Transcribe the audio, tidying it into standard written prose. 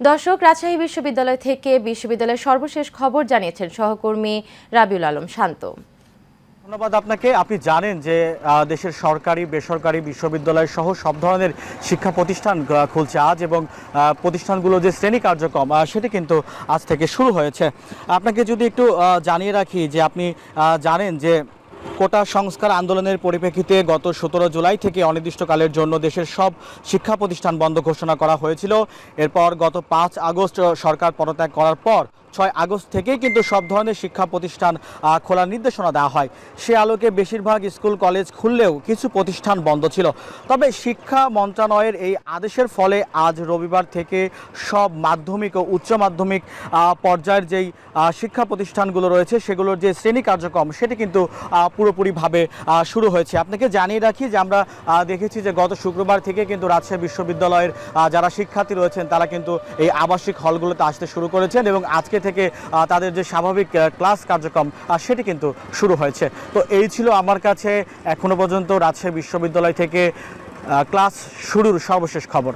দর্শক, রাজশাহী বিশ্ববিদ্যালয় থেকে বিশ্ববিদ্যালয়ের সর্বশেষ খবর জানিয়েছেন সহকর্মী রাবিউল আলম শান্ত। ধন্যবাদ আপনাকে। আপনি জানেন যে দেশের সরকারি বেসরকারি বিশ্ববিদ্যালয় সহ সব ধরনের শিক্ষা প্রতিষ্ঠান খুলছে আজ, এবং প্রতিষ্ঠানগুলো যে শ্রেণী কার্যক্রম সেটি কিন্তু আজ থেকে শুরু হয়েছে। আপনাকে যদি একটু জানিয়ে রাখি যে আপনি জানেন যে কোটা সংস্কার আন্দোলনের পরিপ্রেক্ষিতে গত 17 জুলাই থেকে অনির্দিষ্টকালের জন্য দেশের সব শিক্ষা প্রতিষ্ঠান বন্ধ ঘোষণা করা হয়েছিল। এরপর গত 5 আগস্ট সরকার পদত্যাগ করার পর 6 আগস্ট থেকেই কিন্তু সব ধরনের শিক্ষা প্রতিষ্ঠান খোলার নির্দেশনা দেওয়া হয়। সে আলোকে বেশিরভাগ স্কুল কলেজ খুললেও কিছু প্রতিষ্ঠান বন্ধ ছিল। তবে শিক্ষা মন্ত্রণালয়ের এই আদেশের ফলে আজ রবিবার থেকে সব মাধ্যমিক ও উচ্চ মাধ্যমিক পর্যায়ের যেই শিক্ষা প্রতিষ্ঠানগুলো রয়েছে সেগুলোর যে শ্রেণী কার্যক্রম সেটি কিন্তু পুরোপুরিভাবে শুরু হয়েছে। আপনাকে জানিয়ে রাখি যে আমরা দেখেছি যে গত শুক্রবার থেকে কিন্তু রাজশাহী বিশ্ববিদ্যালয়ের যারা শিক্ষার্থী রয়েছেন তারা কিন্তু এই আবাসিক হলগুলোতে আসতে শুরু করেছেন, এবং আজকে থেকে তাদের যে স্বাভাবিক ক্লাস কার্যক্রম সেটি কিন্তু শুরু হয়েছে। তো এই ছিল আমার কাছে এখনো পর্যন্ত রাজশাহী বিশ্ববিদ্যালয় থেকে ক্লাস শুরুর সর্বশেষ খবর।